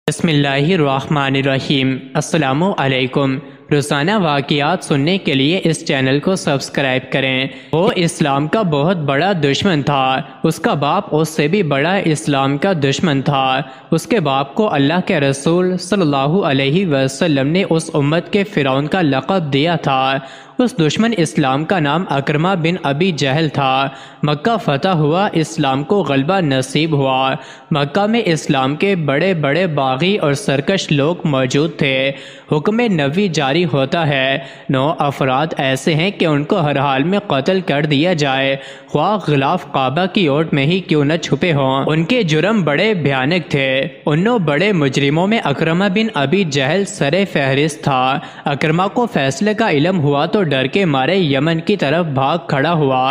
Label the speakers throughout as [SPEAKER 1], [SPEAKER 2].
[SPEAKER 1] بسم اللہ الرحمن الرحیم۔ السلام علیکم۔ روزانہ واقعات سننے کے لیے اس چینل کو سبسکرائب کریں۔ وہ اسلام کا بہت بڑا دشمن تھا، اس کا باپ اس سے بھی بڑا اسلام کا دشمن تھا۔ اس کے باپ کو اللہ کے رسول صلی اللہ علیہ وسلم نے اس امت کے فرعون کا لقب دیا تھا۔ اس دشمن اسلام کا نام اکرمہ بن ابی جہل تھا۔ مکہ فتح ہوا، اسلام کو غلبہ نصیب ہوا۔ مکہ میں اسلام کے بڑے بڑے باغی اور سرکش لوگ موجود تھے۔ حکم نبوی جاری ہوتا ہے، 9 افراد ایسے ہیں کہ ان کو ہر حال میں قتل کر دیا جائے، خواہ غلاف کعبہ کی اوٹ میں ہی کیوں نہ چھپے ہوں۔ ان کے جرم بڑے بھیانک تھے۔ ان 9 بڑے مجرموں میں اکرمہ بن ابی جہل سر فہرست تھا۔ اکرمہ کو فیصلے کا علم ہوا تو ڈر کے مارے یمن کی طرف بھاگ کھڑا ہوا۔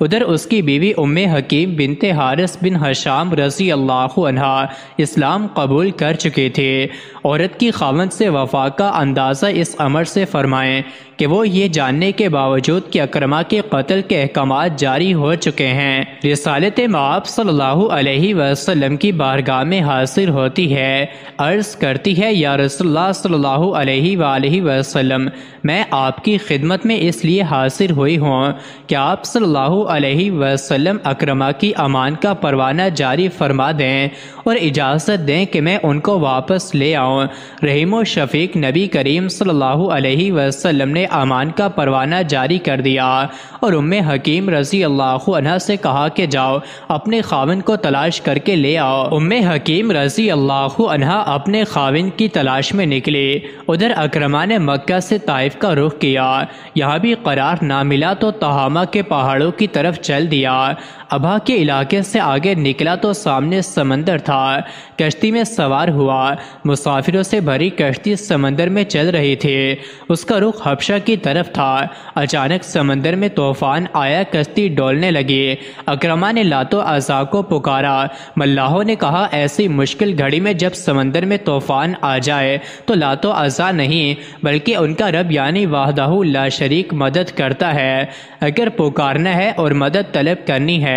[SPEAKER 1] ادھر اس کی بیوی ام حکیم بنت حارث بن ہشام رضی اللہ عنہا اسلام قبول کر چکی تھی۔ عورت کی خاوند سے وفا کا اندازہ اس امر سے فرمائیں کہ وہ یہ جاننے کے باوجود کہ اکرمہ کے قتل کے احکامات جاری ہو چکے ہیں، رسالت مآب صلی اللہ علیہ وسلم کی بارگاہ میں حاضر ہوتی ہے، عرض کرتی ہے، یا رسول اللہ صلی اللہ علیہ وآلہ وسلم، میں آپ کی خدمت میں اس لیے حاضر ہوئی ہوں کہ آپ صلی اللہ علیہ وسلم اکرمہ کی امان کا پروانہ جاری فرما دیں اور اجازت دیں کہ میں ان کو واپس لے آؤں۔ رحیم و شفیق نبی کریم صلی اللہ علیہ وسلم نے امان کا پروانہ جاری کر دیا اور ام حکیم رضی اللہ عنہ سے کہا کہ جاؤ اپنے خاوند کو تلاش کر کے لے آؤ۔ ام حکیم رضی اللہ عنہ اپنے خاوند کی تلاش میں نکلی۔ ادھر اکرمہ نے مکہ سے طائف کا رخ کیا، یہاں بھی قرار نہ ملا تو تہامہ کے پہاڑوں کی طرف چل دیا۔ ابھا کے علاقے سے آگے نکلا تو سامنے سمندر تھا، کشتی میں سوار ہوا، مسافروں سے بھری کشتی سمندر میں چل رہی تھی، اس کا رخ حبشہ کی طرف تھا۔ اچانک سمندر میں طوفان آیا، کشتی ڈولنے لگی۔ اکرمہ نے لات و عزا کو پکارا۔ ملاحوں نے کہا ایسی مشکل گھڑی میں جب سمندر میں طوفان آ جائے تو لات و عزا نہیں بلکہ ان کا رب یعنی وحدہ لا شریک مدد کرتا ہے۔ اگر پکارنا ہے اور مدد طلب کرنی ہے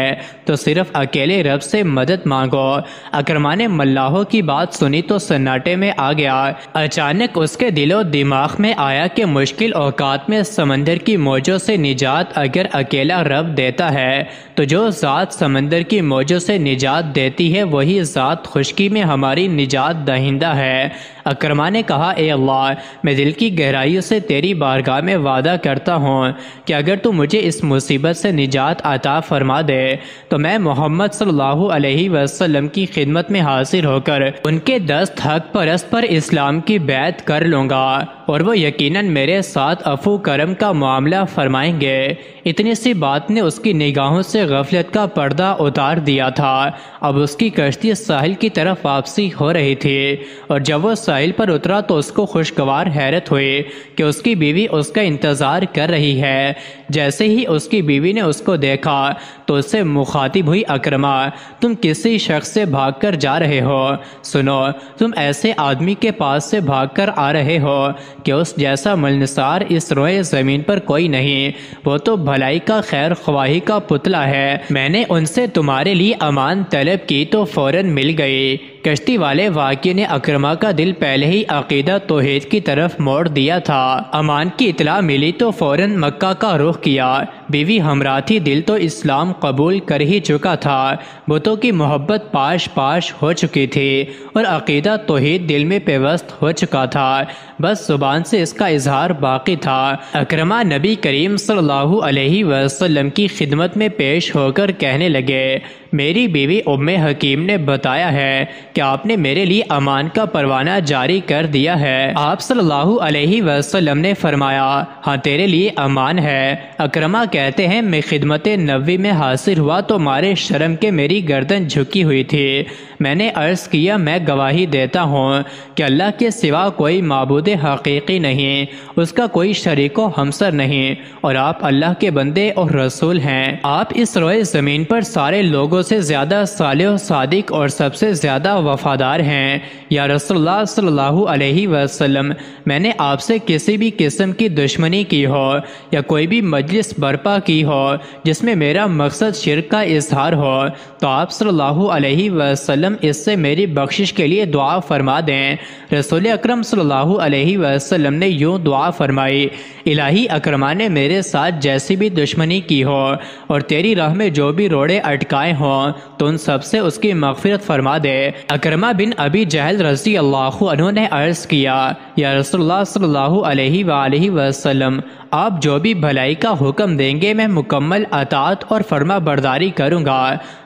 [SPEAKER 1] تو صرف اکیلے رب سے مدد مانگو۔ اکرمہ نے ملاحوں کی بات سنی تو سناٹے میں آ گیا۔ اچانک اس کے دل و دماغ میں آیا کہ مشکل اوقات میں سمندر کی موجوں سے نجات اگر اکیلا رب دیتا ہے تو جو ذات سمندر کی موجوں سے نجات دیتی ہے وہی ذات خشکی میں ہماری نجات دہندہ ہے۔ اکرمہ نے کہا، اے اللہ، میں دل کی گہرائیوں سے تیری بارگاہ میں وعدہ کرتا ہوں کہ اگر تو مجھے اس مصیبت سے نجات عطا فرما دے تو میں محمد صلی اللہ علیہ وسلم کی خدمت میں حاضر ہو کر ان کے دست حق پرست پر اسلام کی بیعت کر لوں گا اور وہ یقیناً میرے ساتھ عفو کرم کا معاملہ فرمائیں گے۔ اتنی سی بات نے اس کی نگاہوں سے غفلت کا پردہ اتار دیا تھا۔ اب اس کی کشتی ساحل کی طرف واپسی ہو رہی تھی اور جب وہ ساحل پر اترا تو اس کو خوشگوار حیرت ہوئی کہ اس کی بیوی اس کا انتظار کر رہی ہے۔ جیسے ہی اس کی بیوی نے اس کو دیکھا تو اس سے مخاطب ہوئی، اکرمہ، تم کسی شخص سے بھاگ کر جا رہے ہو؟ سنو، تم ایسے آدمی کے پاس سے بھاگ کر آ رہے ہو کہ اس جیسا ملنسار اس روئے زمین پر کوئی نہیں، وہ تو بھلائی کا خیر خواہی کا پتلا ہے۔ میں نے ان سے تمہارے لیے امان طلب کی تو فوراً مل گئی۔ کشتی والے واقعے نے اکرمہ کا دل پہلے ہی عقیدہ توحید کی طرف موڑ دیا تھا۔ امان کی اطلاع ملی تو فوراً مکہ کا رخ کیا۔ بیوی ہمراہ تھی، دل تو اسلام قبول کر ہی چکا تھا، بتوں کی محبت پاش پاش ہو چکی تھی اور عقیدہ توحید دل میں پیوست ہو چکا تھا، بس زبان سے اس کا اظہار باقی تھا۔ اکرمہ نبی کریم صلی اللہ علیہ وسلم کی خدمت میں پیش ہو کر کہنے لگے، میری بیوی ام حکیم نے بتایا ہے کہ آپ نے میرے لیے امان کا پروانہ جاری کر دیا ہے۔ آپ صلی اللہ علیہ وسلم نے فرمایا، ہاں تیرے لیے امان ہے۔ اکرمہ کہتے ہیں، میں خدمت نبوی میں حاضر ہوا تو مارے شرم کے میری گردن جھکی ہوئی تھی۔ میں نے عرض کیا، میں گواہی دیتا ہوں کہ اللہ کے سوا کوئی معبود حقیقی نہیں، اس کا کوئی شریک و ہمسر نہیں، اور آپ اللہ کے بندے اور رسول ہیں۔ آپ اس روئے زمین پر سارے لوگوں سے زیادہ صالح و صادق اور سب سے زیادہ وفادار ہیں۔ یا رسول اللہ صلی اللہ علیہ وسلم، میں نے آپ سے کسی بھی قسم کی دشمنی کی ہو یا کوئی بھی مجلس برپا کی ہو جس میں میرا مقصد شرک کا اظہار ہو تو آپ صلی اللہ علیہ وسلم وسلم اس سے میری بخشش کے لیے دعا فرما دیں۔ رسول اکرم صلی اللہ علیہ وسلم نے یوں دعا فرمائی، الہی اکرمہ نے میرے ساتھ جیسی بھی دشمنی کی ہو اور تیری راہ میں جو بھی روڑے اٹکائے ہوں تو ان سب سے اس کی مغفرت فرما دے۔ اکرمہ بن ابی جہل رضی اللہ عنہ نے عرض کیا، یا رسول اللہ صلی اللہ علیہ وآلہ وسلم، آپ جو بھی بھلائی کا حکم دیں گے میں مکمل اطاعت اور فرما برداری کروں گا۔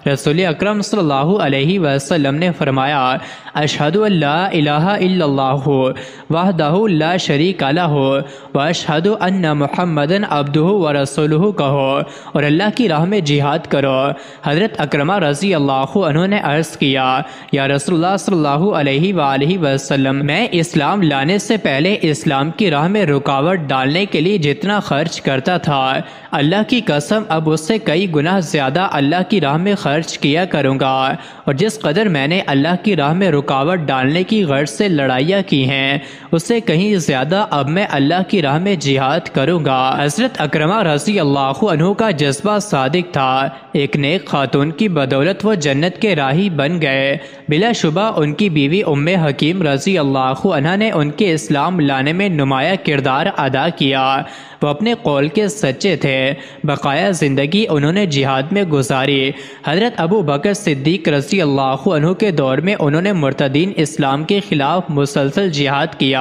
[SPEAKER 1] رسول اکرم صلی اللہ علیہ وسلم نے فرمایا، اشہد ان لا الہ الا اللہ وحدہ لا شریک لہ واشہد ان محمدًا عبدہ ورسولہ کہو اور اللہ کی راہ میں جہاد کرو۔ حضرت اکرمہ رضی اللہ عنہ نے عرض کیا، یا رسول اللہ صلی اللہ علیہ وآلہ وسلم، میں اسلام لانے سے پہلے اسلام کی راہ میں رکاوٹ ڈالنے کے لیے جتنا خرچ کرتا تھا، اللہ کی قسم اب اس سے کئی گنا زیادہ اللہ کی راہ میں خرچ کیا کروں گا، اور جس قدر میں نے اللہ کی راہ میں رکاوٹ ڈالنے کی غرض سے لڑائیاں کی ہیں اس سے کہیں زیادہ اب میں اللہ کی راہ میں جہاد کروں گا۔ حضرت اکرمہ رضی اللہ عنہ کا جذبہ صادق تھا، ایک نیک خاتون کی بدولت وہ جنت کے راہی بن گئے۔ بلا شبہ ان کی بیوی ام حکیم رضی اللہ عنہ نے ان کے اسلام لانے میں نمایاں کردار ادا کیا۔ وہ اپنے قول کے سچے تھے، بقایا زندگی انہوں نے جہاد میں گزاری۔ حضرت ابو بکر صدیق رضی اللہ عنہ کے دور میں انہوں نے مرتدین اسلام کے خلاف مسلسل جہاد کیا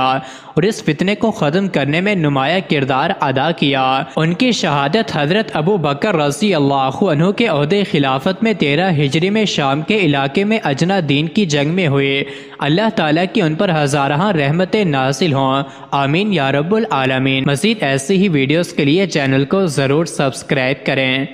[SPEAKER 1] اور اس فتنے کو ختم کرنے میں نمایاں کردار ادا کیا۔ ان کی شہادت حضرت ابو بکر رضی اللہ عنہ کے عہدے خلافت میں 13 ہجری میں شام کے علاقے میں اجنا دین کی جنگ میں ہوئی۔ اللہ تعالیٰ کی ان پر ہزارہ رحمتیں نازل ہوں، آمین یا رب العالمین۔ مزید ایسی ہی ویڈیوز کے لیے چینل کو ضرور سبسکرائب کریں۔